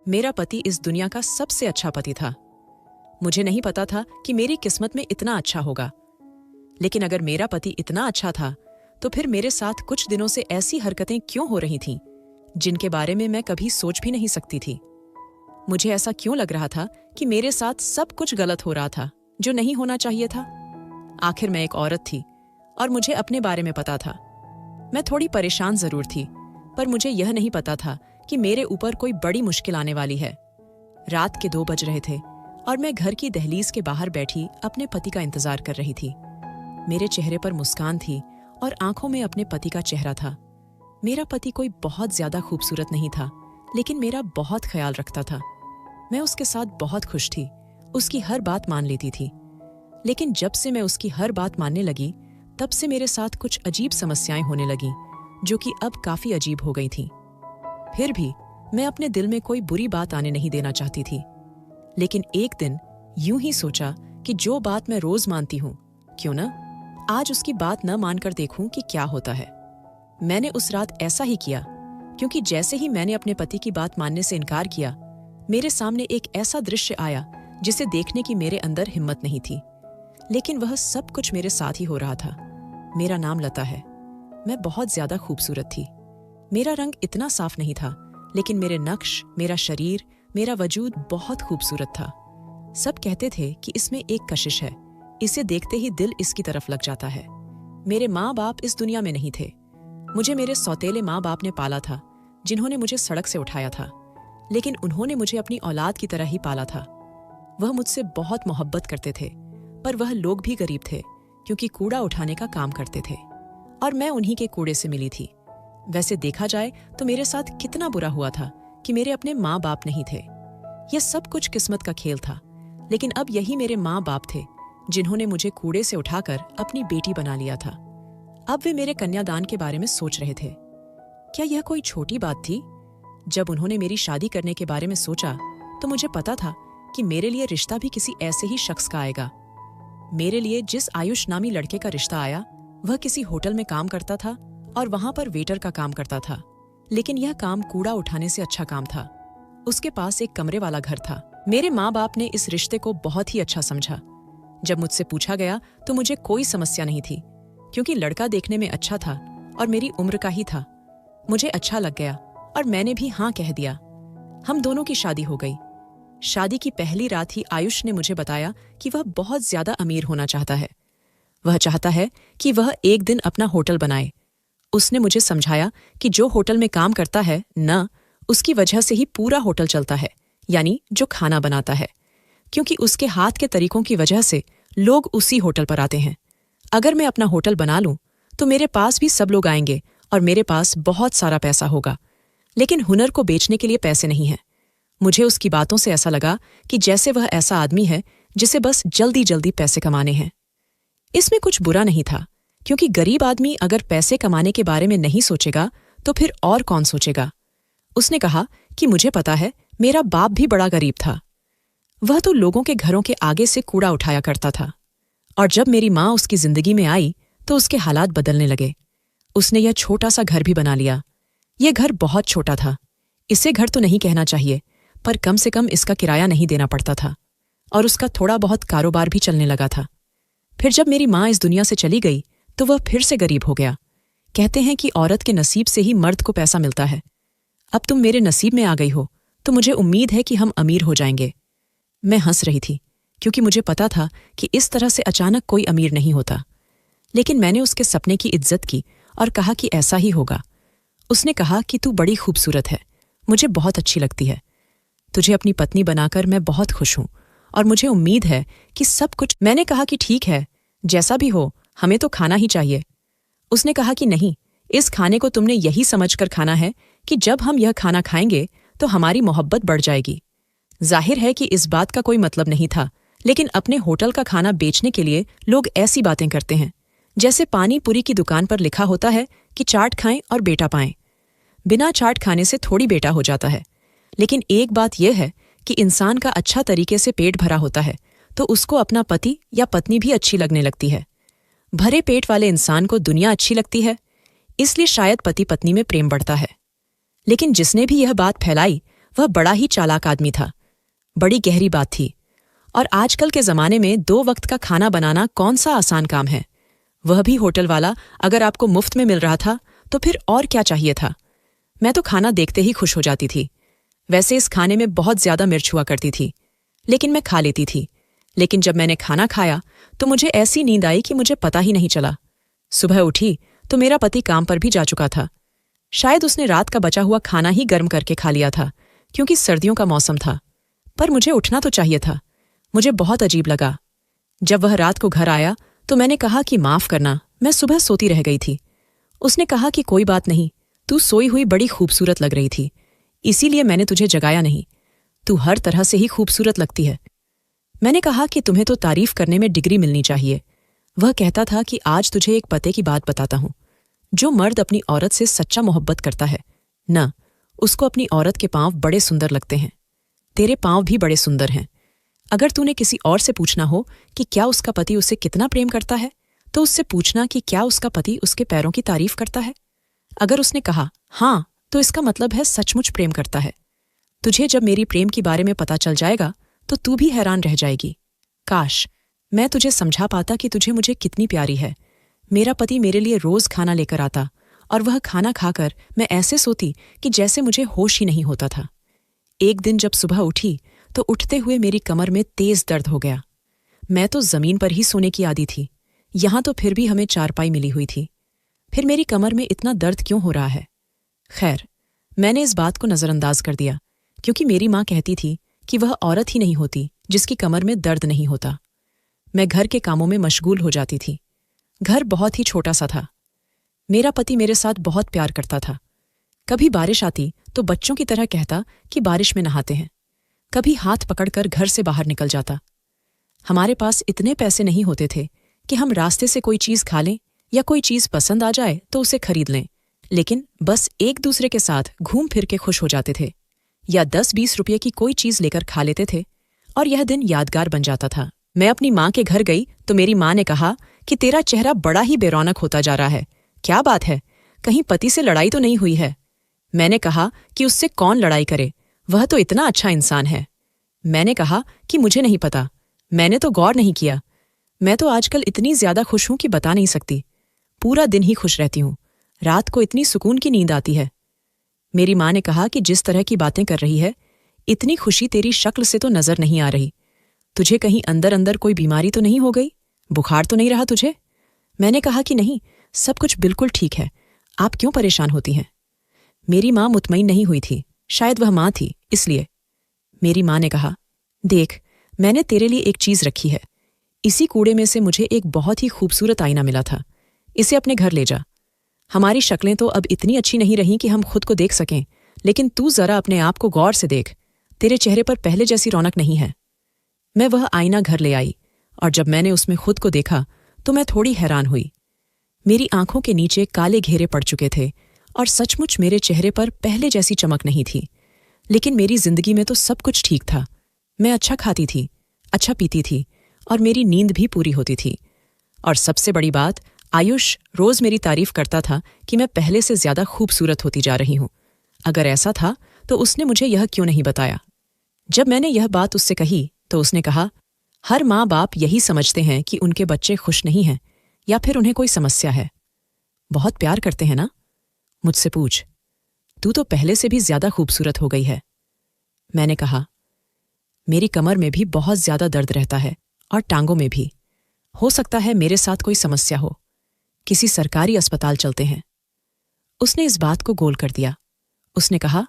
मेरा पति इस दुनिया का सबसे अच्छा पति था। मुझे नहीं पता था कि मेरी किस्मत में इतना अच्छा होगा। लेकिन अगर मेरा पति इतना अच्छा था तो फिर मेरे साथ कुछ दिनों से ऐसी हरकतें क्यों हो रही थीं जिनके बारे में मैं कभी सोच भी नहीं सकती थी। मुझे ऐसा क्यों लग रहा था कि मेरे साथ सब कुछ गलत हो रहा था जो नहीं होना चाहिए था। आखिर मैं एक औरत थी और मुझे अपने बारे में पता था। मैं थोड़ी परेशान जरूर थी, पर मुझे यह नहीं पता था कि मेरे ऊपर कोई बड़ी मुश्किल आने वाली है। रात के 2 बज रहे थे और मैं घर की दहलीज के बाहर बैठी अपने पति का इंतजार कर रही थी। मेरे चेहरे पर मुस्कान थी और आंखों में अपने पति का चेहरा था। मेरा पति कोई बहुत ज्यादा खूबसूरत नहीं था, लेकिन मेरा बहुत ख्याल रखता था। मैं उसके साथ बहुत खुश थी, उसकी हर बात मान लेती थी। लेकिन जब से मैं उसकी हर बात मानने लगी, तब से मेरे साथ कुछ अजीब समस्याएं होने लगीं, जो कि अब काफी अजीब हो गई थीं। फिर भी मैं अपने दिल में कोई बुरी बात आने नहीं देना चाहती थी। लेकिन एक दिन यूं ही सोचा कि जो बात मैं रोज मानती हूं, क्यों ना आज उसकी बात न मानकर देखूं कि क्या होता है। मैंने उस रात ऐसा ही किया, क्योंकि जैसे ही मैंने अपने पति की बात मानने से इनकार किया, मेरे सामने एक ऐसा दृश्य आया जिसे देखने की मेरे अंदर हिम्मत नहीं थी। लेकिन वह सब कुछ मेरे साथ ही हो रहा था। मेरा नाम लता है। मैं बहुत ज्यादा खूबसूरत थी। मेरा रंग इतना साफ नहीं था, लेकिन मेरे नक्श, मेरा शरीर, मेरा वजूद बहुत खूबसूरत था। सब कहते थे कि इसमें एक कशिश है, इसे देखते ही दिल इसकी तरफ लग जाता है। मेरे माँ बाप इस दुनिया में नहीं थे। मुझे मेरे सौतेले माँ बाप ने पाला था, जिन्होंने मुझे सड़क से उठाया था। लेकिन उन्होंने मुझे अपनी औलाद की तरह ही पाला था। वह मुझसे बहुत मोहब्बत करते थे, पर वह लोग भी गरीब थे, क्योंकि कूड़ा उठाने का काम करते थे और मैं उन्हीं के कूड़े से मिली थी। वैसे देखा जाए तो मेरे साथ कितना बुरा हुआ था कि मेरे अपने माँ बाप नहीं थे। यह सब कुछ किस्मत का खेल था। लेकिन अब यही मेरे माँ बाप थे जिन्होंने मुझे कूड़े से उठाकर अपनी बेटी बना लिया था। अब वे मेरे कन्यादान के बारे में सोच रहे थे। क्या यह कोई छोटी बात थी? जब उन्होंने मेरी शादी करने के बारे में सोचा तो मुझे पता था कि मेरे लिए रिश्ता भी किसी ऐसे ही शख्स का आएगा। मेरे लिए जिस आयुष नामी लड़के का रिश्ता आया, वह किसी होटल में काम करता था और वहां पर वेटर का काम करता था। लेकिन यह काम कूड़ा उठाने से अच्छा काम था। उसके पास एक कमरे वाला घर था। मेरे माँ बाप ने इस रिश्ते को बहुत ही अच्छा समझा। जब मुझसे पूछा गया तो मुझे कोई समस्या नहीं थी, क्योंकि लड़का देखने में अच्छा था और मेरी उम्र का ही था। मुझे अच्छा लग गया और मैंने भी हाँ कह दिया। हम दोनों की शादी हो गई। शादी की पहली रात ही आयुष ने मुझे बताया कि वह बहुत ज्यादा अमीर होना चाहता है। वह चाहता है कि वह एक दिन अपना होटल बनाए। उसने मुझे समझाया कि जो होटल में काम करता है न, उसकी वजह से ही पूरा होटल चलता है, यानी जो खाना बनाता है, क्योंकि उसके हाथ के तरीकों की वजह से लोग उसी होटल पर आते हैं। अगर मैं अपना होटल बना लूं तो मेरे पास भी सब लोग आएंगे और मेरे पास बहुत सारा पैसा होगा। लेकिन हुनर को बेचने के लिए पैसे नहीं हैं। मुझे उसकी बातों से ऐसा लगा कि जैसे वह ऐसा आदमी है जिसे बस जल्दी जल्दी पैसे कमाने हैं। इसमें कुछ बुरा नहीं था, क्योंकि गरीब आदमी अगर पैसे कमाने के बारे में नहीं सोचेगा तो फिर और कौन सोचेगा। उसने कहा कि मुझे पता है, मेरा बाप भी बड़ा गरीब था। वह तो लोगों के घरों के आगे से कूड़ा उठाया करता था, और जब मेरी माँ उसकी जिंदगी में आई तो उसके हालात बदलने लगे। उसने यह छोटा सा घर भी बना लिया। यह घर बहुत छोटा था। इसे घर तो नहीं कहना चाहिए, पर कम से कम इसका किराया नहीं देना पड़ता था, और उसका थोड़ा बहुत कारोबार भी चलने लगा था। फिर जब मेरी माँ इस दुनिया से चली गई तो वह फिर से गरीब हो गया। कहते हैं कि औरत के नसीब से ही मर्द को पैसा मिलता है। अब तुम मेरे नसीब में आ गई हो तो मुझे उम्मीद है कि हम अमीर हो जाएंगे। मैं हंस रही थी, क्योंकि मुझे पता था कि इस तरह से अचानक कोई अमीर नहीं होता। लेकिन मैंने उसके सपने की इज्जत की और कहा कि ऐसा ही होगा। उसने कहा कि तू बड़ी खूबसूरत है, मुझे बहुत अच्छी लगती है। तुझे अपनी पत्नी बनाकर मैं बहुत खुश हूं और मुझे उम्मीद है कि सब कुछ। मैंने कहा कि ठीक है, जैसा भी हो, हमें तो खाना ही चाहिए। उसने कहा कि नहीं, इस खाने को तुमने यही समझकर खाना है कि जब हम यह खाना खाएंगे तो हमारी मोहब्बत बढ़ जाएगी। जाहिर है कि इस बात का कोई मतलब नहीं था, लेकिन अपने होटल का खाना बेचने के लिए लोग ऐसी बातें करते हैं, जैसे पानी पूरी की दुकान पर लिखा होता है कि चाट खाएं और बेटा पाएं। बिना चाट खाने से थोड़ी बेटा हो जाता है। लेकिन एक बात यह है कि इंसान का अच्छा तरीके से पेट भरा होता है तो उसको अपना पति या पत्नी भी अच्छी लगने लगती है। भरे पेट वाले इंसान को दुनिया अच्छी लगती है, इसलिए शायद पति पत्नी में प्रेम बढ़ता है। लेकिन जिसने भी यह बात फैलाई वह बड़ा ही चालाक आदमी था। बड़ी गहरी बात थी। और आजकल के ज़माने में 2 वक्त का खाना बनाना कौन सा आसान काम है, वह भी होटल वाला अगर आपको मुफ्त में मिल रहा था तो फिर और क्या चाहिए था। मैं तो खाना देखते ही खुश हो जाती थी। वैसे इस खाने में बहुत ज्यादा मिर्च हुआ करती थी, लेकिन मैं खा लेती थी। लेकिन जब मैंने खाना खाया तो मुझे ऐसी नींद आई कि मुझे पता ही नहीं चला। सुबह उठी तो मेरा पति काम पर भी जा चुका था। शायद उसने रात का बचा हुआ खाना ही गर्म करके खा लिया था, क्योंकि सर्दियों का मौसम था। पर मुझे उठना तो चाहिए था। मुझे बहुत अजीब लगा। जब वह रात को घर आया तो मैंने कहा कि माफ करना, मैं सुबह सोती रह गई थी। उसने कहा कि कोई बात नहीं, तू सोई हुई बड़ी खूबसूरत लग रही थी, इसीलिए मैंने तुझे जगाया नहीं। तू हर तरह से ही खूबसूरत लगती है। मैंने कहा कि तुम्हें तो तारीफ करने में डिग्री मिलनी चाहिए। वह कहता था कि आज तुझे एक पते की बात बताता हूं। जो मर्द अपनी औरत से सच्चा मोहब्बत करता है न, उसको अपनी औरत के पांव बड़े सुंदर लगते हैं। तेरे पांव भी बड़े सुंदर हैं। अगर तूने किसी और से पूछना हो कि क्या उसका पति उसे कितना प्रेम करता है, तो उससे पूछना कि क्या उसका पति उसके पैरों की तारीफ करता है। अगर उसने कहा हाँ, तो इसका मतलब है सचमुच प्रेम करता है। तुझे जब मेरी प्रेम के बारे में पता चल जाएगा तो तू भी हैरान रह जाएगी। काश मैं तुझे समझा पाता कि तुझे मुझे कितनी प्यारी है। मेरा पति मेरे लिए रोज खाना लेकर आता और वह खाना खाकर मैं ऐसे सोती कि जैसे मुझे होश ही नहीं होता था। एक दिन जब सुबह उठी तो उठते हुए मेरी कमर में तेज दर्द हो गया। मैं तो जमीन पर ही सोने की आदी थी, यहां तो फिर भी हमें चारपाई मिली हुई थी। फिर मेरी कमर में इतना दर्द क्यों हो रहा है? खैर, मैंने इस बात को नजरअंदाज कर दिया, क्योंकि मेरी माँ कहती थी कि वह औरत ही नहीं होती जिसकी कमर में दर्द नहीं होता। मैं घर के कामों में मशगूल हो जाती थी। घर बहुत ही छोटा सा था। मेरा पति मेरे साथ बहुत प्यार करता था। कभी बारिश आती तो बच्चों की तरह कहता कि बारिश में नहाते हैं। कभी हाथ पकड़कर घर से बाहर निकल जाता। हमारे पास इतने पैसे नहीं होते थे कि हम रास्ते से कोई चीज खा लें या कोई चीज पसंद आ जाए तो उसे खरीद लें, लेकिन बस एक दूसरे के साथ घूम फिर के खुश हो जाते थे, या 10-20 रुपये की कोई चीज लेकर खा लेते थे और यह दिन यादगार बन जाता था। मैं अपनी माँ के घर गई तो मेरी माँ ने कहा कि तेरा चेहरा बड़ा ही बेरौनक होता जा रहा है। क्या बात है? कहीं पति से लड़ाई तो नहीं हुई है? मैंने कहा कि उससे कौन लड़ाई करे, वह तो इतना अच्छा इंसान है। मैंने कहा कि मुझे नहीं पता, मैंने तो गौर नहीं किया। मैं तो आजकल इतनी ज्यादा खुश हूं कि बता नहीं सकती। पूरा दिन ही खुश रहती हूं। रात को इतनी सुकून की नींद आती है। मेरी माँ ने कहा कि जिस तरह की बातें कर रही है, इतनी खुशी तेरी शक्ल से तो नजर नहीं आ रही। तुझे कहीं अंदर अंदर कोई बीमारी तो नहीं हो गई? बुखार तो नहीं रहा तुझे? मैंने कहा कि नहीं, सब कुछ बिल्कुल ठीक है। आप क्यों परेशान होती हैं? मेरी माँ मुतमईन नहीं हुई थी, शायद वह माँ थी इसलिए। मेरी माँ ने कहा, देख, मैंने तेरे लिए एक चीज रखी है। इसी कूड़े में से मुझे एक बहुत ही खूबसूरत आईना मिला था। इसे अपने घर ले जा। हमारी शक्लें तो अब इतनी अच्छी नहीं रहीं कि हम खुद को देख सकें, लेकिन तू जरा अपने आप को गौर से देख। तेरे चेहरे पर पहले जैसी रौनक नहीं है। मैं वह आईना घर ले आई और जब मैंने उसमें खुद को देखा तो मैं थोड़ी हैरान हुई। मेरी आंखों के नीचे काले घेरे पड़ चुके थे और सचमुच मेरे चेहरे पर पहले जैसी चमक नहीं थी। लेकिन मेरी जिंदगी में तो सब कुछ ठीक था। मैं अच्छा खाती थी, अच्छा पीती थी और मेरी नींद भी पूरी होती थी। और सबसे बड़ी बात, आयुष रोज मेरी तारीफ करता था कि मैं पहले से ज्यादा खूबसूरत होती जा रही हूं। अगर ऐसा था तो उसने मुझे यह क्यों नहीं बताया? जब मैंने यह बात उससे कही तो उसने कहा, हर माँ बाप यही समझते हैं कि उनके बच्चे खुश नहीं हैं या फिर उन्हें कोई समस्या है। बहुत प्यार करते हैं ना? मुझसे पूछ। तू तो पहले से भी ज्यादा खूबसूरत हो गई है। मैंने कहा, मेरी कमर में भी बहुत ज्यादा दर्द रहता है और टांगों में भी। हो सकता है मेरे साथ कोई समस्या हो। किसी सरकारी अस्पताल चलते हैं। उसने इस बात को गोल कर दिया। उसने कहा,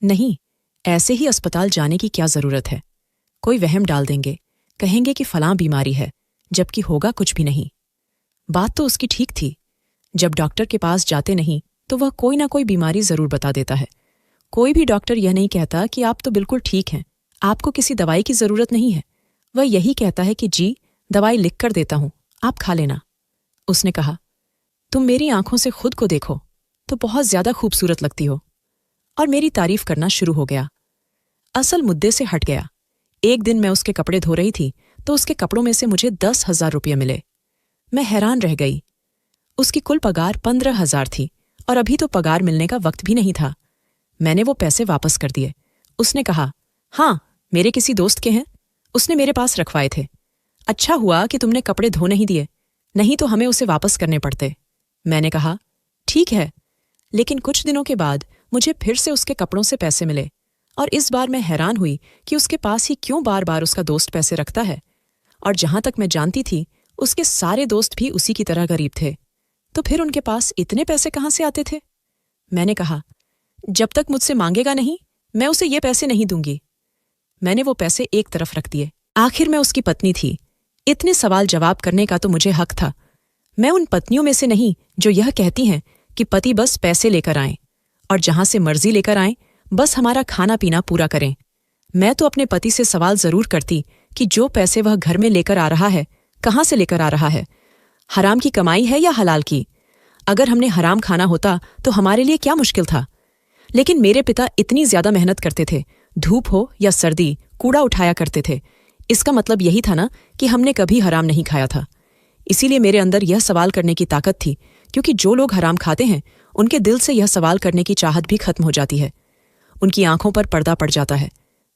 नहीं, ऐसे ही अस्पताल जाने की क्या जरूरत है? कोई वहम डाल देंगे, कहेंगे कि फलां बीमारी है, जबकि होगा कुछ भी नहीं। बात तो उसकी ठीक थी। जब डॉक्टर के पास जाते नहीं तो वह कोई ना कोई बीमारी जरूर बता देता है। कोई भी डॉक्टर यह नहीं कहता कि आप तो बिल्कुल ठीक हैं, आपको किसी दवाई की जरूरत नहीं है। वह यही कहता है कि जी, दवाई लिख कर देता हूं, आप खा लेना। उसने कहा, तुम मेरी आंखों से खुद को देखो तो बहुत ज्यादा खूबसूरत लगती हो। और मेरी तारीफ करना शुरू हो गया। असल मुद्दे से हट गया। एक दिन मैं उसके कपड़े धो रही थी तो उसके कपड़ों में से मुझे 10,000 रुपये मिले। मैं हैरान रह गई। उसकी कुल पगार 15,000 थी और अभी तो पगार मिलने का वक्त भी नहीं था। मैंने वो पैसे वापस कर दिए उसने कहा, हाँ, मेरे किसी दोस्त के हैं, उसने मेरे पास रखवाए थे। अच्छा हुआ कि तुमने कपड़े धो नहीं दिए, नहीं तो हमें उसे वापस करने पड़ते। मैंने कहा, ठीक है। लेकिन कुछ दिनों के बाद मुझे फिर से उसके कपड़ों से पैसे मिले, और इस बार मैं हैरान हुई कि उसके पास ही क्यों बार बार उसका दोस्त पैसे रखता है। और जहां तक मैं जानती थी, उसके सारे दोस्त भी उसी की तरह गरीब थे। तो फिर उनके पास इतने पैसे कहाँ से आते थे? मैंने कहा, जब तक मुझसे मांगेगा नहीं, मैं उसे ये पैसे नहीं दूंगी। मैंने वो पैसे एक तरफ रख दिए। आखिर मैं उसकी पत्नी थी, इतने सवाल जवाब करने का तो मुझे हक था। मैं उन पत्नियों में से नहीं जो यह कहती हैं कि पति बस पैसे लेकर आएं, और जहां से मर्जी लेकर आएं, बस हमारा खाना पीना पूरा करें। मैं तो अपने पति से सवाल जरूर करती कि जो पैसे वह घर में लेकर आ रहा है, कहाँ से लेकर आ रहा है? हराम की कमाई है या हलाल की? अगर हमने हराम खाना होता तो हमारे लिए क्या मुश्किल था? लेकिन मेरे पिता इतनी ज्यादा मेहनत करते थे, धूप हो या सर्दी, कूड़ा उठाया करते थे। इसका मतलब यही था ना कि हमने कभी हराम नहीं खाया था। इसीलिए मेरे अंदर यह सवाल करने की ताकत थी, क्योंकि जो लोग हराम खाते हैं उनके दिल से यह सवाल करने की चाहत भी खत्म हो जाती है। उनकी आंखों पर पर्दा पड़ जाता है।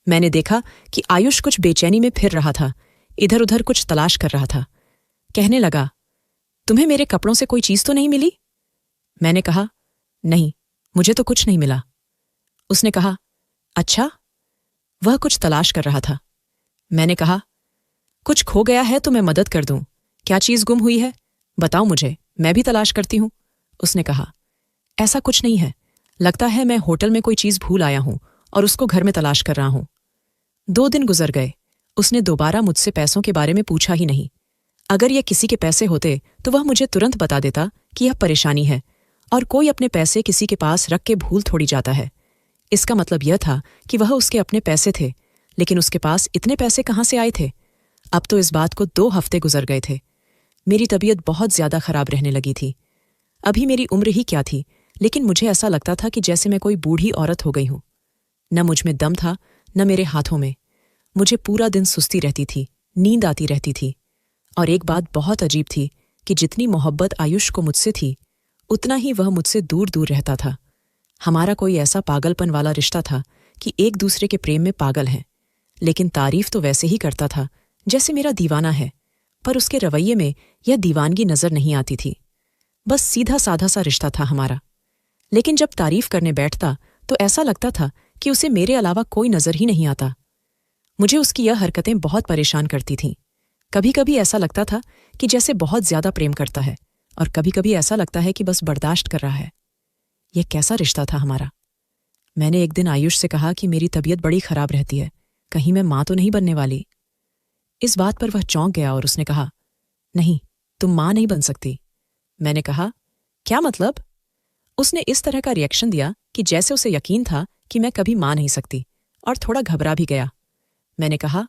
मैंने देखा कि आयुष कुछ बेचैनी में फिर रहा था, इधर उधर कुछ तलाश कर रहा था। कहने लगा, तुम्हें मेरे कपड़ों से कोई चीज तो नहीं मिली? मैंने कहा, नहीं, मुझे तो कुछ नहीं मिला। उसने कहा, अच्छा। वह कुछ तलाश कर रहा था। मैंने कहा, कुछ खो गया है तो मैं मदद कर दूं। क्या चीज गुम हुई है? बताओ मुझे, मैं भी तलाश करती हूं। उसने कहा, ऐसा कुछ नहीं है, लगता है मैं होटल में कोई चीज भूल आया हूं और उसको घर में तलाश कर रहा हूं। 2 दिन गुजर गए, उसने दोबारा मुझसे पैसों के बारे में पूछा ही नहीं। अगर यह किसी के पैसे होते तो वह मुझे तुरंत बता देता कि यह परेशानी है, और कोई अपने पैसे किसी के पास रख के भूल थोड़ी जाता है। इसका मतलब यह था कि वह उसके अपने पैसे थे, लेकिन उसके पास इतने पैसे कहाँ से आए थे? अब तो इस बात को 2 हफ्ते गुजर गए थे। मेरी तबीयत बहुत ज्यादा खराब रहने लगी थी। अभी मेरी उम्र ही क्या थी, लेकिन मुझे ऐसा लगता था कि जैसे मैं कोई बूढ़ी औरत हो गई हूं। न मुझ में दम था, न मेरे हाथों में। मुझे पूरा दिन सुस्ती रहती थी, नींद आती रहती थी। और एक बात बहुत अजीब थी कि जितनी मोहब्बत आयुष को मुझसे थी, उतना ही वह मुझसे दूर दूर रहता था। हमारा कोई ऐसा पागलपन वाला रिश्ता था कि एक दूसरे के प्रेम में पागल हैं, लेकिन तारीफ तो वैसे ही करता था जैसे मेरा दीवाना है। पर उसके रवैये में यह दीवानगी नजर नहीं आती थी। बस सीधा साधा सा रिश्ता था हमारा। लेकिन जब तारीफ करने बैठता तो ऐसा लगता था कि उसे मेरे अलावा कोई नजर ही नहीं आता। मुझे उसकी यह हरकतें बहुत परेशान करती थीं। कभी कभी ऐसा लगता था कि जैसे बहुत ज्यादा प्रेम करता है, और कभी कभी ऐसा लगता है कि बस बर्दाश्त कर रहा है। यह कैसा रिश्ता था हमारा? मैंने एक दिन आयुष से कहा कि मेरी तबीयत बड़ी खराब रहती है, कहीं मैं मां तो नहीं बनने वाली। इस बात पर वह चौंक गया और उसने कहा, नहीं, तुम मां नहीं बन सकती। मैंने कहा, क्या मतलब? उसने इस तरह का रिएक्शन दिया कि जैसे उसे यकीन था कि मैं कभी मां नहीं सकती, और थोड़ा घबरा भी गया। मैंने कहा,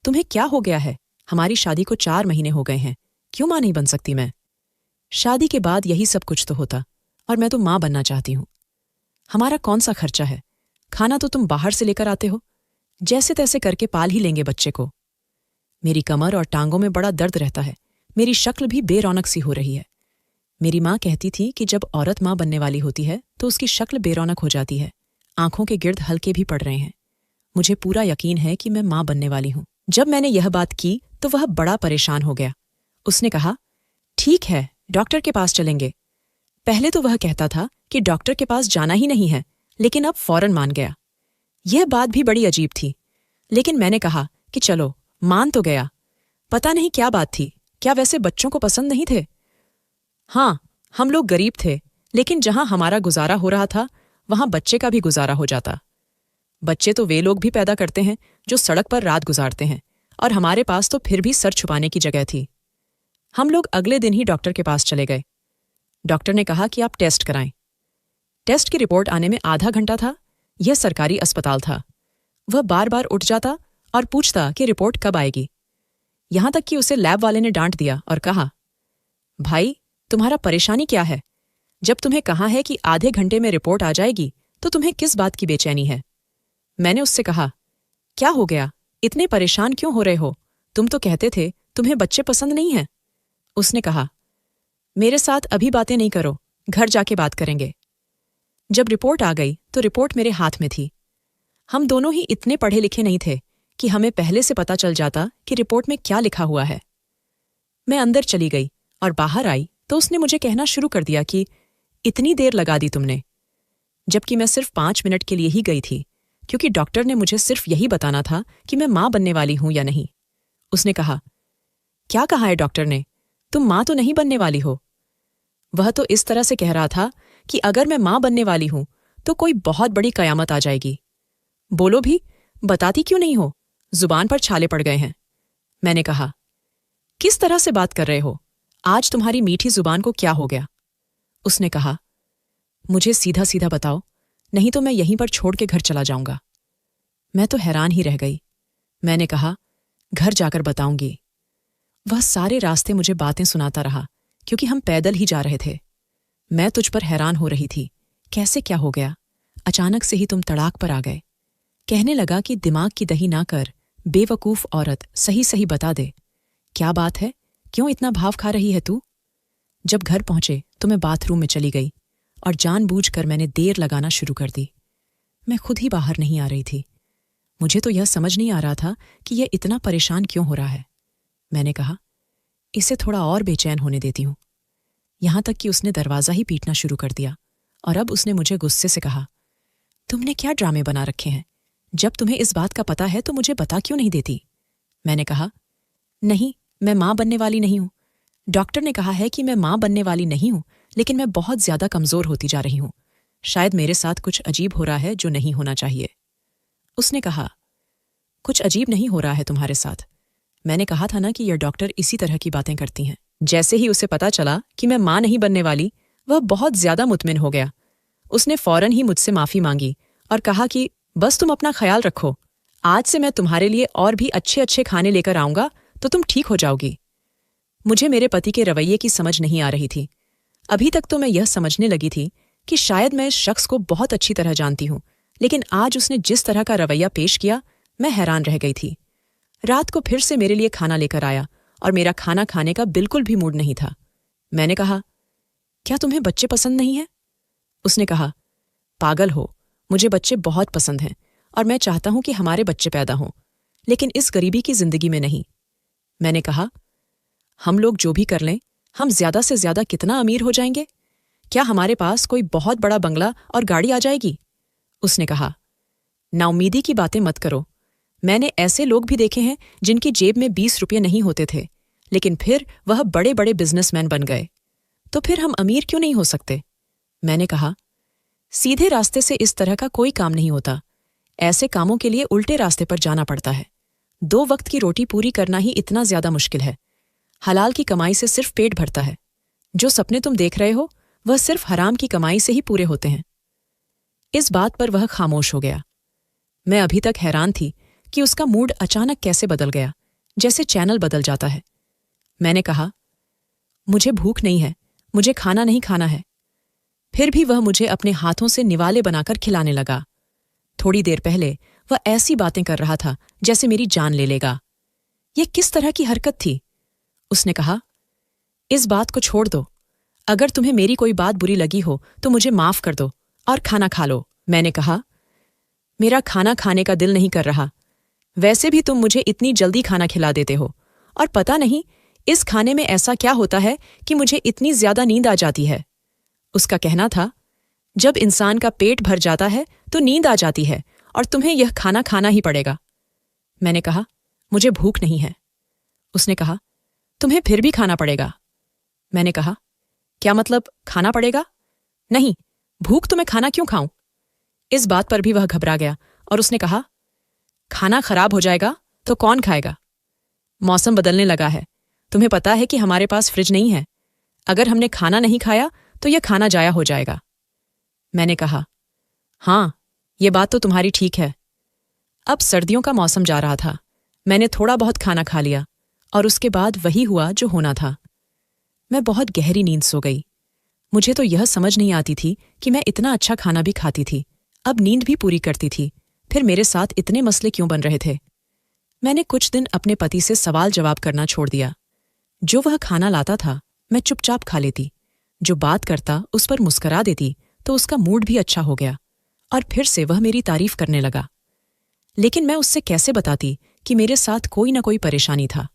तुम्हें क्या हो गया है? हमारी शादी को 4 महीने हो गए हैं, क्यों मां नहीं बन सकती मैं? शादी के बाद यही सब कुछ तो होता, और मैं तो मां बनना चाहती हूं। हमारा कौन सा खर्चा है? खाना तो तुम बाहर से लेकर आते हो, जैसे तैसे करके पाल ही लेंगे बच्चे को। मेरी कमर और टांगों में बड़ा दर्द रहता है, मेरी शक्ल भी बेरौनक सी हो रही है। मेरी माँ कहती थी कि जब औरत माँ बनने वाली होती है तो उसकी शक्ल बेरौनक हो जाती है, आंखों के गिर्द हल्के भी पड़ रहे हैं। मुझे पूरा यकीन है कि मैं माँ बनने वाली हूं। जब मैंने यह बात की तो वह बड़ा परेशान हो गया। उसने कहा, ठीक है, डॉक्टर के पास चलेंगे। पहले तो वह कहता था कि डॉक्टर के पास जाना ही नहीं है, लेकिन अब फौरन मान गया। यह बात भी बड़ी अजीब थी, लेकिन मैंने कहा कि चलो, मान तो गया। पता नहीं क्या बात थी, क्या वैसे बच्चों को पसंद नहीं थे? हाँ, हम लोग गरीब थे, लेकिन जहां हमारा गुजारा हो रहा था वहां बच्चे का भी गुजारा हो जाता। बच्चे तो वे लोग भी पैदा करते हैं जो सड़क पर रात गुजारते हैं, और हमारे पास तो फिर भी सर छुपाने की जगह थी। हम लोग अगले दिन ही डॉक्टर के पास चले गए। डॉक्टर ने कहा कि आप टेस्ट कराएं। टेस्ट की रिपोर्ट आने में आधा घंटा था। यह सरकारी अस्पताल था। वह बार बार उठ जाता और पूछता कि रिपोर्ट कब आएगी। यहां तक कि उसे लैब वाले ने डांट दिया और कहा, भाई, तुम्हारा परेशानी क्या है? जब तुम्हें कहा है कि आधे घंटे में रिपोर्ट आ जाएगी तो तुम्हें किस बात की बेचैनी है? मैंने उससे कहा, क्या हो गया, इतने परेशान क्यों हो रहे हो? तुम तो कहते थे तुम्हें बच्चे पसंद नहीं हैं। उसने कहा, मेरे साथ अभी बातें नहीं करो, घर जाके बात करेंगे। जब रिपोर्ट आ गई तो रिपोर्ट मेरे हाथ में थी। हम दोनों ही इतने पढ़े लिखे नहीं थे कि हमें पहले से पता चल जाता कि रिपोर्ट में क्या लिखा हुआ है। मैं अंदर चली गई और बाहर आई तो उसने मुझे कहना शुरू कर दिया कि इतनी देर लगा दी तुमने, जबकि मैं सिर्फ 5 मिनट के लिए ही गई थी, क्योंकि डॉक्टर ने मुझे सिर्फ यही बताना था कि मैं मां बनने वाली हूं या नहीं। उसने कहा, क्या कहा है डॉक्टर ने? तुम मां तो नहीं बनने वाली हो। वह तो इस तरह से कह रहा था कि अगर मैं मां बनने वाली हूं तो कोई बहुत बड़ी कयामत आ जाएगी। बोलो भी, बताती क्यों नहीं हो? जुबान पर छाले पड़ गए हैं। मैंने कहा, किस तरह से बात कर रहे हो? आज तुम्हारी मीठी जुबान को क्या हो गया? उसने कहा, मुझे सीधा सीधा बताओ, नहीं तो मैं यहीं पर छोड़ के घर चला जाऊंगा। मैं तो हैरान ही रह गई। मैंने कहा, घर जाकर बताऊंगी। वह सारे रास्ते मुझे बातें सुनाता रहा, क्योंकि हम पैदल ही जा रहे थे। मैं तुझ पर हैरान हो रही थी, कैसे क्या हो गया? अचानक से ही तुम तड़ाक पर आ गए। कहने लगा कि दिमाग की दही ना कर, बेवकूफ औरत, सही सही बता दे, क्या बात है? क्यों इतना भाव खा रही है तू? जब घर पहुंचे तो मैं बाथरूम में चली गई और जानबूझकर मैंने देर लगाना शुरू कर दी। मैं खुद ही बाहर नहीं आ रही थी। मुझे तो यह समझ नहीं आ रहा था कि यह इतना परेशान क्यों हो रहा है। मैंने कहा, इसे थोड़ा और बेचैन होने देती हूं। यहां तक कि उसने दरवाजा ही पीटना शुरू कर दिया और अब उसने मुझे गुस्से से कहा, तुमने क्या ड्रामे बना रखे हैं? जब तुम्हें इस बात का पता है तो मुझे बता क्यों नहीं देती? मैंने कहा, नहीं, मैं मां बनने वाली नहीं हूं। डॉक्टर ने कहा है कि मैं मां बनने वाली नहीं हूं, लेकिन मैं बहुत ज्यादा कमजोर होती जा रही हूं। शायद मेरे साथ कुछ अजीब हो रहा है जो नहीं होना चाहिए। उसने कहा, कुछ अजीब नहीं हो रहा है तुम्हारे साथ। मैंने कहा था ना कि यह डॉक्टर इसी तरह की बातें करती हैं। जैसे ही उसे पता चला कि मैं मां नहीं बनने वाली, वह बहुत ज्यादा मुतमिन हो गया। उसने फौरन ही मुझसे माफी मांगी और कहा कि बस तुम अपना ख्याल रखो, आज से मैं तुम्हारे लिए और भी अच्छे अच्छे खाने लेकर आऊंगा तो तुम ठीक हो जाओगी। मुझे मेरे पति के रवैये की समझ नहीं आ रही थी। अभी तक तो मैं यह समझने लगी थी कि शायद मैं इस शख्स को बहुत अच्छी तरह जानती हूं, लेकिन आज उसने जिस तरह का रवैया पेश किया, मैं हैरान रह गई थी। रात को फिर से मेरे लिए खाना लेकर आया और मेरा खाना खाने का बिल्कुल भी मूड नहीं था। मैंने कहा, क्या तुम्हें बच्चे पसंद नहीं हैं? उसने कहा, पागल हो, मुझे बच्चे बहुत पसंद हैं और मैं चाहता हूं कि हमारे बच्चे पैदा हों, लेकिन इस गरीबी की जिंदगी में नहीं। मैंने कहा, हम लोग जो भी कर लें, हम ज्यादा से ज्यादा कितना अमीर हो जाएंगे? क्या हमारे पास कोई बहुत बड़ा बंगला और गाड़ी आ जाएगी? उसने कहा, नाउमीदी की बातें मत करो। मैंने ऐसे लोग भी देखे हैं जिनकी जेब में 20 रुपये नहीं होते थे, लेकिन फिर वह बड़े बड़े बिजनेसमैन बन गए। तो फिर हम अमीर क्यों नहीं हो सकते? मैंने कहा, सीधे रास्ते से इस तरह का कोई काम नहीं होता। ऐसे कामों के लिए उल्टे रास्ते पर जाना पड़ता है। 2 वक्त की रोटी पूरी करना ही इतना ज्यादा मुश्किल है। हलाल की कमाई से सिर्फ पेट भरता है। जो सपने तुम देख रहे हो, वह सिर्फ हराम की कमाई से ही पूरे होते हैं। इस बात पर वह खामोश हो गया। मैं अभी तक हैरान थी कि उसका मूड अचानक कैसे बदल गया, जैसे चैनल बदल जाता है। मैंने कहा, मुझे भूख नहीं है, मुझे खाना नहीं खाना है। फिर भी वह मुझे अपने हाथों से निवाले बनाकर खिलाने लगा। थोड़ी देर पहले वह ऐसी बातें कर रहा था जैसे मेरी जान ले लेगा। यह किस तरह की हरकत थी? उसने कहा, इस बात को छोड़ दो। अगर तुम्हें मेरी कोई बात बुरी लगी हो तो मुझे माफ कर दो और खाना खा लो। मैंने कहा, मेरा खाना खाने का दिल नहीं कर रहा। वैसे भी तुम मुझे इतनी जल्दी खाना खिला देते हो, और पता नहीं इस खाने में ऐसा क्या होता है कि मुझे इतनी ज्यादा नींद आ जाती है। उसका कहना था, जब इंसान का पेट भर जाता है तो नींद आ जाती है और तुम्हें यह खाना खाना ही पड़ेगा। मैंने कहा, मुझे भूख नहीं है। उसने कहा, तुम्हें फिर भी खाना पड़ेगा। मैंने कहा, क्या मतलब खाना पड़ेगा? नहीं, भूख तो मैं खाना क्यों खाऊं? इस बात पर भी वह घबरा गया और उसने कहा, खाना खराब हो जाएगा तो कौन खाएगा? मौसम बदलने लगा है, तुम्हें पता है कि हमारे पास फ्रिज नहीं है। अगर हमने खाना नहीं खाया तो यह खाना जाया हो जाएगा। मैंने कहा, हाँ, ये बात तो तुम्हारी ठीक है। अब सर्दियों का मौसम जा रहा था। मैंने थोड़ा बहुत खाना खा लिया और उसके बाद वही हुआ जो होना था। मैं बहुत गहरी नींद सो गई। मुझे तो यह समझ नहीं आती थी कि मैं इतना अच्छा खाना भी खाती थी, अब नींद भी पूरी करती थी, फिर मेरे साथ इतने मसले क्यों बन रहे थे? मैंने कुछ दिन अपने पति से सवाल जवाब करना छोड़ दिया। जो वह खाना लाता था मैं चुपचाप खा लेती। जो बात करता उस पर मुस्करा देती तो उसका मूड भी अच्छा हो गया और फिर से वह मेरी तारीफ करने लगा। लेकिन मैं उससे कैसे बताती कि मेरे साथ कोई ना कोई परेशानी था।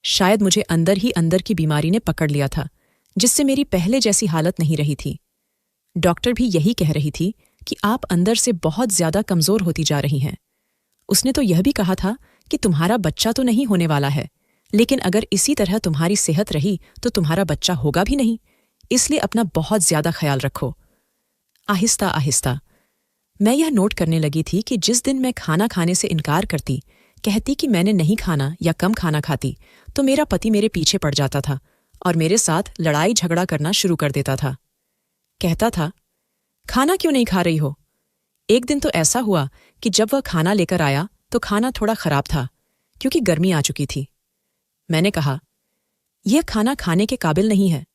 शायद मुझे अंदर ही अंदर की बीमारी ने पकड़ लिया था, जिससे मेरी पहले जैसी हालत नहीं रही थी। डॉक्टर भी यही कह रही थी कि आप अंदर से बहुत ज्यादा कमजोर होती जा रही हैं। उसने तो यह भी कहा था कि तुम्हारा बच्चा तो नहीं होने वाला है, लेकिन अगर इसी तरह तुम्हारी सेहत रही तो तुम्हारा बच्चा होगा भी नहीं, इसलिए अपना बहुत ज्यादा ख्याल रखो। आहिस्ता आहिस्ता मैं यह नोट करने लगी थी कि जिस दिन मैं खाना खाने से इनकार करती, कहती कि मैंने नहीं खाना या कम खाना खाती, तो मेरा पति मेरे पीछे पड़ जाता था और मेरे साथ लड़ाई झगड़ा करना शुरू कर देता था। कहता था, खाना क्यों नहीं खा रही हो? एक दिन तो ऐसा हुआ कि जब वह खाना लेकर आया तो खाना थोड़ा खराब था, क्योंकि गर्मी आ चुकी थी। मैंने कहा, यह खाना खाने के काबिल नहीं है।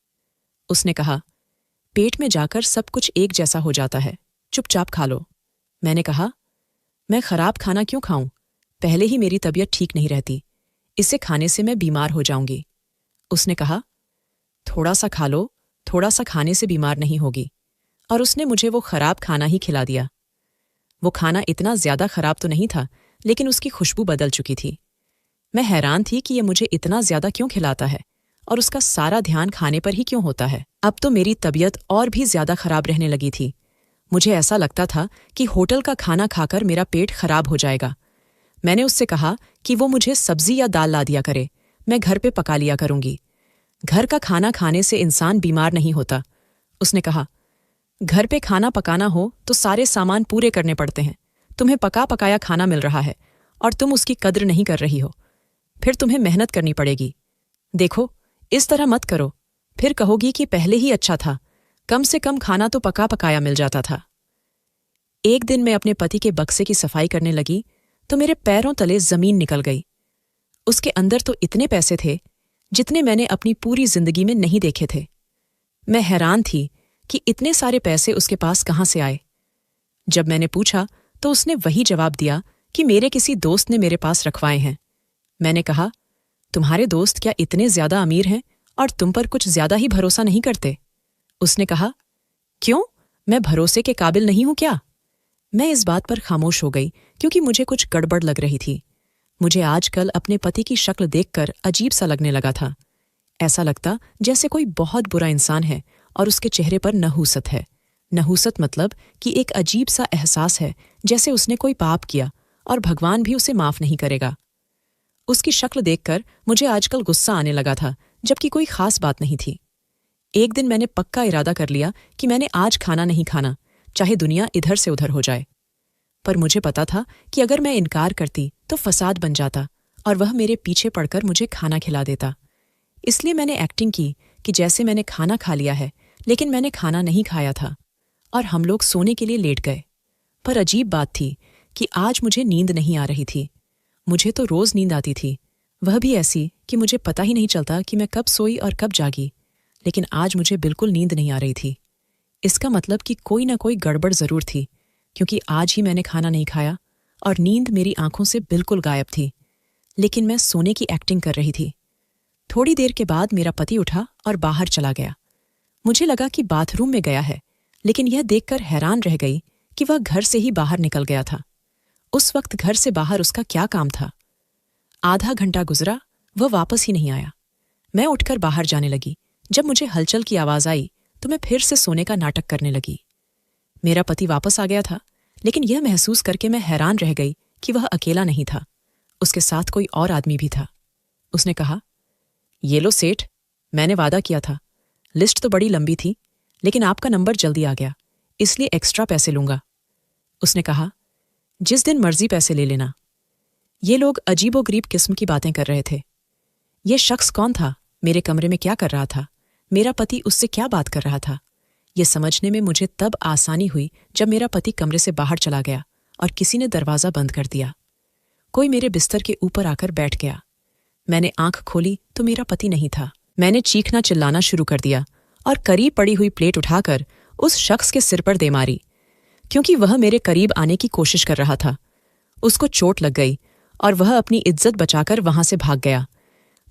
उसने कहा, पेट में जाकर सब कुछ एक जैसा हो जाता है, चुपचाप खा लो। मैंने कहा, मैं खराब खाना क्यों खाऊं? पहले ही मेरी तबीयत ठीक नहीं रहती, इसे खाने से मैं बीमार हो जाऊंगी। उसने कहा, थोड़ा सा खा लो, थोड़ा सा खाने से बीमार नहीं होगी। और उसने मुझे वो खराब खाना ही खिला दिया। वो खाना इतना ज्यादा खराब तो नहीं था, लेकिन उसकी खुशबू बदल चुकी थी। मैं हैरान थी कि यह मुझे इतना ज्यादा क्यों खिलाता है और उसका सारा ध्यान खाने पर ही क्यों होता है। अब तो मेरी तबीयत और भी ज्यादा खराब रहने लगी थी। मुझे ऐसा लगता था कि होटल का खाना खाकर मेरा पेट खराब हो जाएगा। मैंने उससे कहा कि वो मुझे सब्जी या दाल ला दिया करे, मैं घर पे पका लिया करूंगी। घर का खाना खाने से इंसान बीमार नहीं होता। उसने कहा, घर पे खाना पकाना हो तो सारे सामान पूरे करने पड़ते हैं। तुम्हें पका पकाया खाना मिल रहा है और तुम उसकी कद्र नहीं कर रही हो। फिर तुम्हें मेहनत करनी पड़ेगी। देखो, इस तरह मत करो, फिर कहोगी कि पहले ही अच्छा था, कम से कम खाना तो पका पकाया मिल जाता था। एक दिन मैं अपने पति के बक्से की सफाई करने लगी तो मेरे पैरों तले जमीन निकल गई। उसके अंदर तो इतने पैसे थे जितने मैंने अपनी पूरी जिंदगी में नहीं देखे थे। मैं हैरान थी कि इतने सारे पैसे उसके पास कहाँ से आए। जब मैंने पूछा तो उसने वही जवाब दिया कि मेरे किसी दोस्त ने मेरे पास रखवाए हैं। मैंने कहा, तुम्हारे दोस्त क्या इतने ज्यादा अमीर हैं और तुम पर कुछ ज्यादा ही भरोसा नहीं करते? उसने कहा, क्यों, मैं भरोसे के काबिल नहीं हूं क्या? मैं इस बात पर खामोश हो गई क्योंकि मुझे कुछ गड़बड़ लग रही थी। मुझे आजकल अपने पति की शक्ल देखकर अजीब सा लगने लगा था। ऐसा लगता जैसे कोई बहुत बुरा इंसान है और उसके चेहरे पर नहूसत है। नहूसत मतलब कि एक अजीब सा एहसास है, जैसे उसने कोई पाप किया और भगवान भी उसे माफ नहीं करेगा। उसकी शक्ल देखकर मुझे आजकल गुस्सा आने लगा था, जबकि कोई खास बात नहीं थी। एक दिन मैंने पक्का इरादा कर लिया कि मैंने आज खाना नहीं खाना, चाहे दुनिया इधर से उधर हो जाए। पर मुझे पता था कि अगर मैं इनकार करती तो फसाद बन जाता और वह मेरे पीछे पड़कर मुझे खाना खिला देता। इसलिए मैंने एक्टिंग की कि जैसे मैंने खाना खा लिया है, लेकिन मैंने खाना नहीं खाया था, और हम लोग सोने के लिए लेट गए। पर अजीब बात थी कि आज मुझे नींद नहीं आ रही थी। मुझे तो रोज नींद आती थी, वह भी ऐसी कि मुझे पता ही नहीं चलता कि मैं कब सोई और कब जागी। लेकिन आज मुझे बिल्कुल नींद नहीं आ रही थी। इसका मतलब कि कोई ना कोई गड़बड़ जरूर थी, क्योंकि आज ही मैंने खाना नहीं खाया और नींद मेरी आंखों से बिल्कुल गायब थी। लेकिन मैं सोने की एक्टिंग कर रही थी। थोड़ी देर के बाद मेरा पति उठा और बाहर चला गया। मुझे लगा कि बाथरूम में गया है, लेकिन यह देखकर हैरान रह गई कि वह घर से ही बाहर निकल गया था। उस वक्त घर से बाहर उसका क्या काम था? आधा घंटा गुजरा, वह वापस ही नहीं आया। मैं उठकर बाहर जाने लगी। जब मुझे हलचल की आवाज आई तो मैं फिर से सोने का नाटक करने लगी। मेरा पति वापस आ गया था, लेकिन यह महसूस करके मैं हैरान रह गई कि वह अकेला नहीं था, उसके साथ कोई और आदमी भी था। उसने कहा, ये लो सेठ, मैंने वादा किया था। लिस्ट तो बड़ी लंबी थी, लेकिन आपका नंबर जल्दी आ गया, इसलिए एक्स्ट्रा पैसे लूंगा। उसने कहा, जिस दिन मर्जी पैसे ले लेना। ये लोग अजीबोगरीब किस्म की बातें कर रहे थे। यह शख्स कौन था? मेरे कमरे में क्या कर रहा था? मेरा पति उससे क्या बात कर रहा था? यह समझने में मुझे तब आसानी हुई जब मेरा पति कमरे से बाहर चला गया और किसी ने दरवाजा बंद कर दिया। कोई मेरे बिस्तर के ऊपर आकर बैठ गया। मैंने आंख खोली तो मेरा पति नहीं था। मैंने चीखना चिल्लाना शुरू कर दिया और करीब पड़ी हुई प्लेट उठाकर उस शख्स के सिर पर दे मारी, क्योंकि वह मेरे करीब आने की कोशिश कर रहा था। उसको चोट लग गई और वह अपनी इज्जत बचाकर वहां से भाग गया।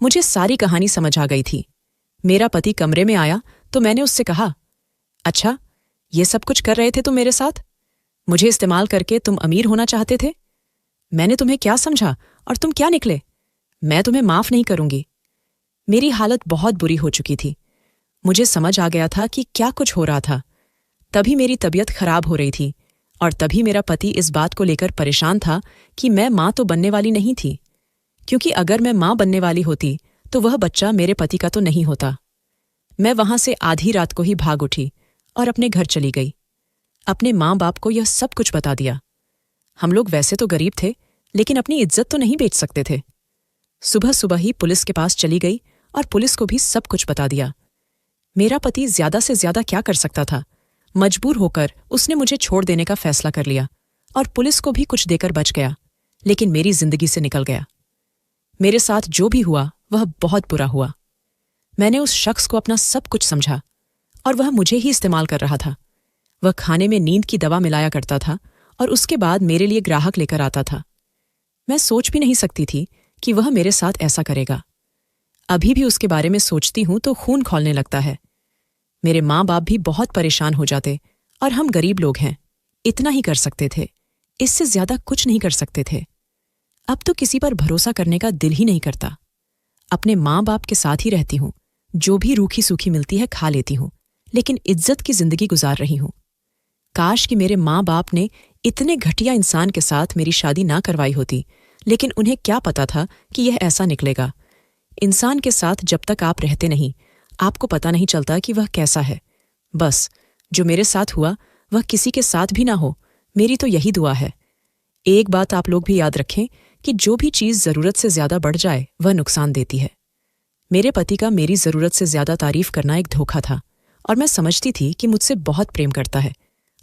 मुझे सारी कहानी समझ आ गई थी। मेरा पति कमरे में आया तो मैंने उससे कहा, अच्छा, ये सब कुछ कर रहे थे तुम मेरे साथ? मुझे इस्तेमाल करके तुम अमीर होना चाहते थे? मैंने तुम्हें क्या समझा और तुम क्या निकले? मैं तुम्हें माफ नहीं करूंगी। मेरी हालत बहुत बुरी हो चुकी थी। मुझे समझ आ गया था कि क्या कुछ हो रहा था। तभी मेरी तबीयत खराब हो रही थी और तभी मेरा पति इस बात को लेकर परेशान था कि मैं मां तो बनने वाली नहीं थी, क्योंकि अगर मैं मां बनने वाली होती तो वह बच्चा मेरे पति का तो नहीं होता। मैं वहां से आधी रात को ही भाग उठी और अपने घर चली गई। अपने माँ बाप को यह सब कुछ बता दिया। हम लोग वैसे तो गरीब थे, लेकिन अपनी इज्जत तो नहीं बेच सकते थे। सुबह सुबह ही पुलिस के पास चली गई और पुलिस को भी सब कुछ बता दिया। मेरा पति ज्यादा से ज्यादा क्या कर सकता था? मजबूर होकर उसने मुझे छोड़ देने का फैसला कर लिया और पुलिस को भी कुछ देकर बच गया, लेकिन मेरी जिंदगी से निकल गया। मेरे साथ जो भी हुआ वह बहुत बुरा हुआ। मैंने उस शख्स को अपना सब कुछ समझा और वह मुझे ही इस्तेमाल कर रहा था। वह खाने में नींद की दवा मिलाया करता था और उसके बाद मेरे लिए ग्राहक लेकर आता था। मैं सोच भी नहीं सकती थी कि वह मेरे साथ ऐसा करेगा। अभी भी उसके बारे में सोचती हूं तो खून खौलने लगता है। मेरे माँ बाप भी बहुत परेशान हो जाते और हम गरीब लोग हैं, इतना ही कर सकते थे, इससे ज्यादा कुछ नहीं कर सकते थे। अब तो किसी पर भरोसा करने का दिल ही नहीं करता। अपने माँ बाप के साथ ही रहती हूँ, जो भी रूखी सूखी मिलती है खा लेती हूँ, लेकिन इज्जत की जिंदगी गुजार रही हूँ। काश कि मेरे माँ बाप ने इतने घटिया इंसान के साथ मेरी शादी ना करवाई होती, लेकिन उन्हें क्या पता था कि यह ऐसा निकलेगा। इंसान के साथ जब तक आप रहते नहीं, आपको पता नहीं चलता कि वह कैसा है। बस जो मेरे साथ हुआ वह किसी के साथ भी ना हो, मेरी तो यही दुआ है। एक बात आप लोग भी याद रखें कि जो भी चीज जरूरत से ज्यादा बढ़ जाए वह नुकसान देती है। मेरे पति का मेरी जरूरत से ज्यादा तारीफ करना एक धोखा था और मैं समझती थी कि मुझसे बहुत प्रेम करता है,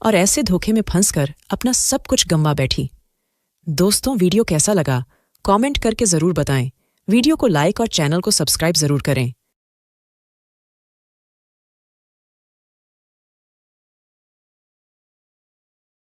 और ऐसे धोखे में फंसकर अपना सब कुछ गंवा बैठी। दोस्तों, वीडियो कैसा लगा कमेंट करके जरूर बताएं। वीडियो को लाइक और चैनल को सब्सक्राइब जरूर करें।